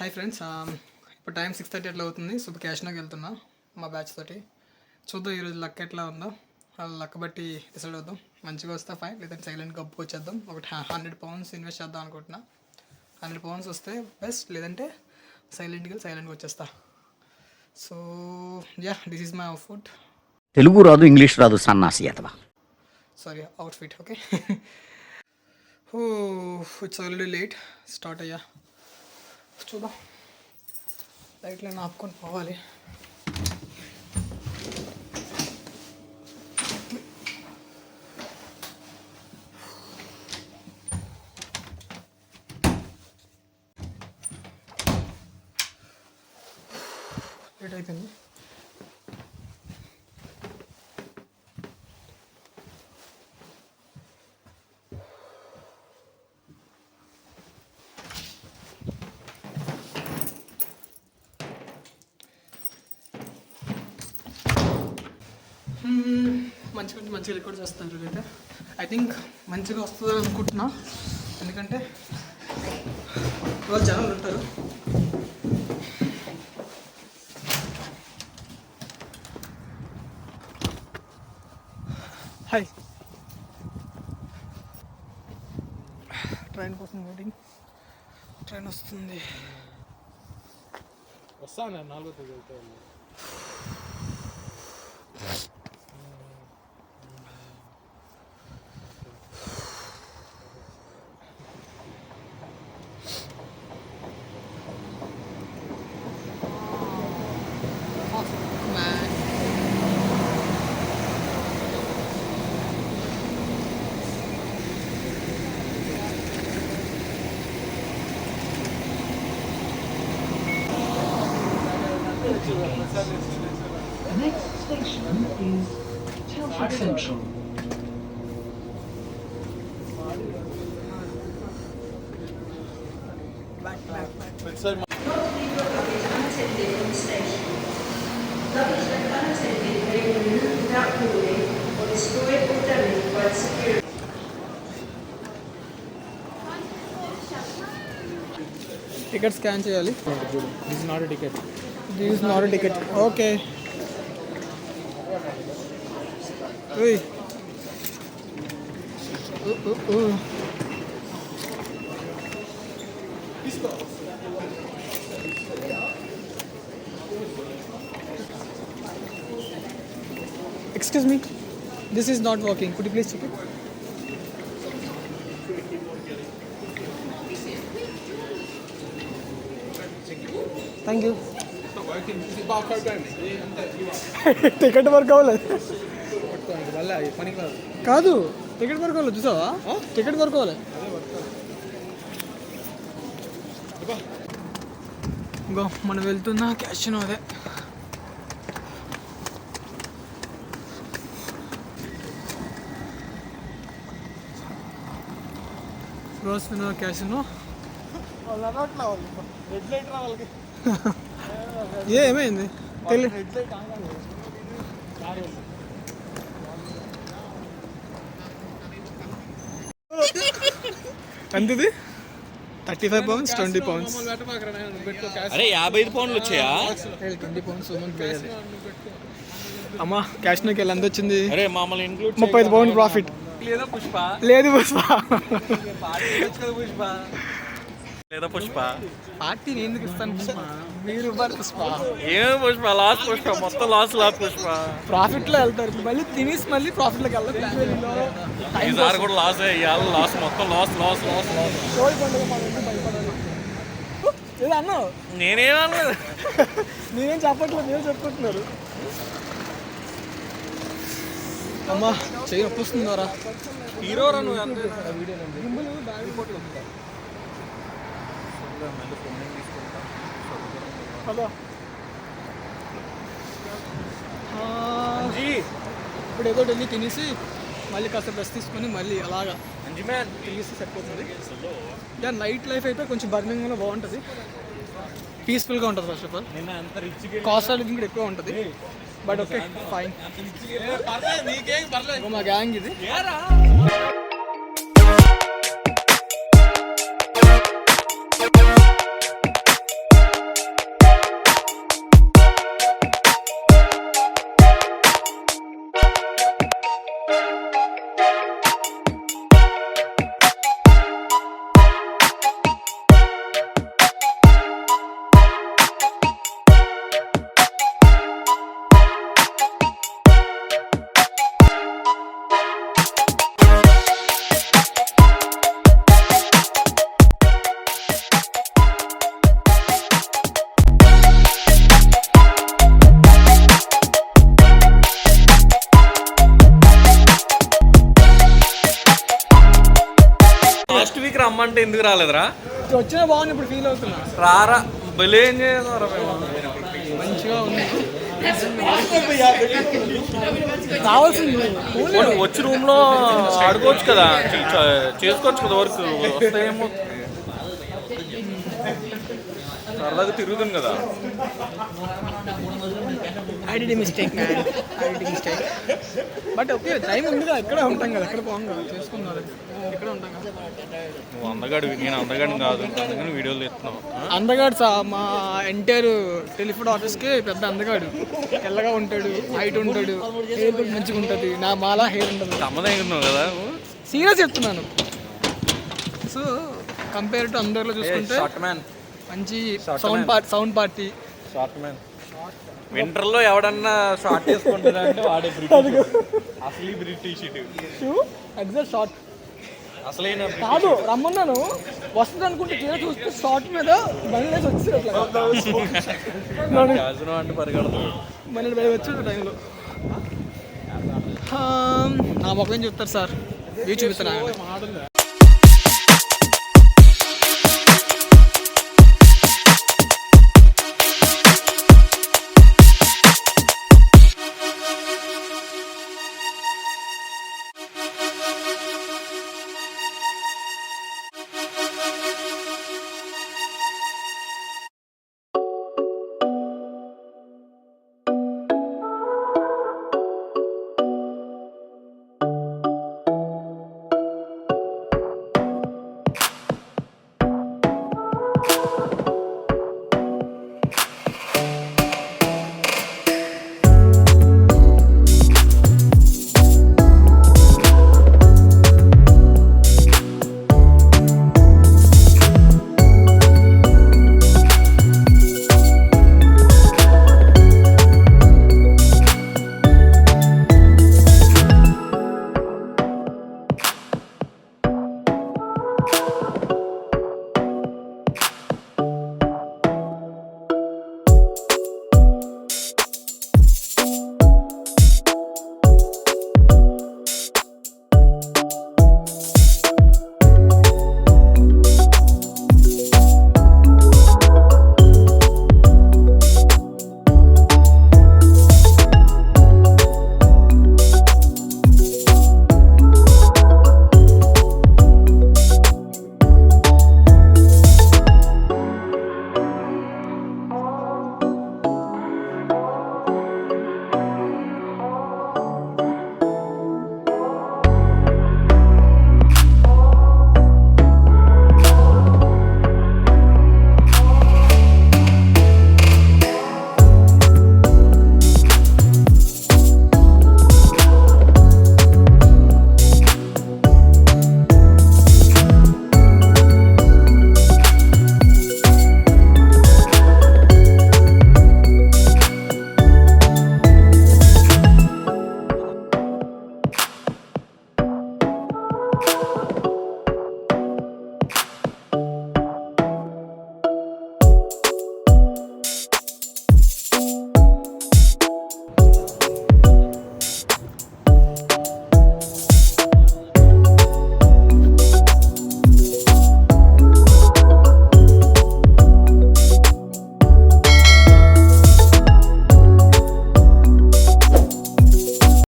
Hi friends, ఇప్పుడు time 6:30 అట్లా అవుతుంది. సో క్యాష్నోకి వెళ్తున్నా మా బ్యాచ్ తోటి. చూద్దాం ఈరోజు లక్ ఎట్లా ఉందో, లక్ బట్టి డిసైడ్ అవుదాం. మంచిగా వస్తే ఫైన్, లేదంటే సైలెంట్గా అప్పుకు వచ్చేద్దాం. ఒకటి £100 ఇన్వెస్ట్ చేద్దాం అనుకుంటున్నా. £100 వస్తే బెస్ట్, లేదంటే సైలెంట్గా వచ్చేస్తా. So ya, this is my outfit. Telugu రాదు, ఇంగ్లీష్ రాదు, సన్నాసి అతవా. Sorry, outfit. Okay. It's already late. Start అయ్యా. చూద్దాం, లైట్లను ఆపుకొని పోవాలి. లేట్ అయిపోయింది. మంచిగా రికార్డ్ చేస్తారు అయితే. ఐ థింక్ మంచిగా వస్తుంది అనుకుంటున్నా, ఎందుకంటే ఇవాళ జనాలు ఉంటారు. హాయ్, ట్రైన్ కోసం వెయిటింగ్. ట్రైన్ వస్తుంది. వస్తాను 4వ తేదీ. The next station is Telford Central. Luggage left unattended may be removed without boarding or destroyed or damaged by the security. Ticket scan చేయాలి. This not a ticket. This is not a ticket. Okay. Excuse me, this is not working. Could you please check it? Thank you. Ticket work అవ్వలేదు. కాదు, ticket work అవ్వలేదు. చూసావా? Ticket work అవ్వలేదు. ఇంకో మనం వెళ్తున్నా casino. అదే రోస్వినో క్యాషినో. ఏమైంది తెలియదు. ఎంతది? £35, £20. అరే 55 పౌండ్లు వచ్చాయా? £20 అమ్మా. క్యాష్నోకి వెళ్ళి ఎంత వచ్చింది? అరే మామూలు ఇంక్లూడ్ £35 ప్రాఫిట్. లేదా పుష్ప లేదు పుష్ప. లేదా పుష్ప పార్టీ నేను ఎందుకు ఇస్తాను పుష్ప? మీరు ఇవ్వాలి పుష్ప. ఏం పుష్ప? లాస్ట్ పుష్ప, మొత్తం లాస్ట్ పుష్ప. ప్రాఫిట్లో వెళ్తారు. మళ్ళీ తినేసి మళ్ళీ ప్రాఫిట్లోకి వెళ్తారు. ఈసారి కూడా లాస్ అయ్యాలి. లాస్ మొత్తం లాస్. కోడి పండుగ మన ఇంటికి భయపడాలి. ఏదో అన్నావు. నేనేమన్నా నేనేం చెప్పట్లేదు, నేను చెప్పుకుంటున్నారు. అమ్మా చెయ్యి నొప్పి వస్తుందోరా. హీరో రా నువ్వు. ఇప్పుడు ఏదో వెళ్ళి తినేసి మళ్ళీ కాస్త రెస్ట్ తీసుకొని మళ్ళీ అలాగా తినేసి సరిపోతుంది. యా, నైట్ లైఫ్ అయితే కొంచెం బర్మింగ్లో బాగుంటుంది. పీస్ఫుల్గా ఉంటుంది. First of all cost of living కూడా ఎక్కువ ఉంటుంది. But okay, fine. మా గ్యాంగ్ ఇది. రమ్మంటే ఎందుకు రాలేదురా? వచ్చినా బాగుంది, ఇప్పుడు ఫీల్ అవుతున్నా. రారా భలే ఏం చేయాలి మంచిగా ఉంది, కావాల్సింది వచ్చి రూమ్ లో ఆడుకోవచ్చు కదా, చేసుకోవచ్చు కదా వర్క్. వస్తాయేమో సరదాగా తిరుగుతుంది కదా. I did mistake man, I did mistake. But okay, time ఉందిగా, ఎక్కడ ఉంటాం కదా, ఎక్కడ పోం కదా, చేసుకున్నారు ఎక్కడ ఉంటాం కదా. నువ్వు అందగాడు, నేను అందగాడిని కాదు, అందుకని వీడియోలు తీస్తున్నావు. అందగాడు మా ఎంటైర్ టెలిఫోన్ ఆఫీస్కి పెద్ద అందగాడు, తెల్లగా ఉంటాడు, హైట్ ఉంటాడు, హెయిర్ కూడా మంచిగా ఉంటుంది. నా మాలా హెయిర్ ఉండదు. అమ్మదనుకున్నావు కదా నువ్వు. సీరియస్ చెప్తున్నాను. సో కంపేర్ టు అందరిలో చూసుకుంటే షార్ట్ మ్యాన్, మంచి Short sound party. Short man. వింటర్లో ఎవడన్నా షార్ట్ వేసుకుంటాడా అంటే వాడే బ్రిటిష్, అసలు బ్రిటిష్ ఎగ్జాక్ట్ షార్ట్ అసలైన కాదు. రమ్మన్నాను వస్తుంది అనుకుంటే తీరా చూస్తే షార్ట్ మీద బండి వేసి వచ్చి గాజును అంటే పరిగెడతాడు. బండి బయట వచ్చి టైంలో నా మొక్క ఏం చెప్తారు సార్, వ్యూ చూపిస్తాను.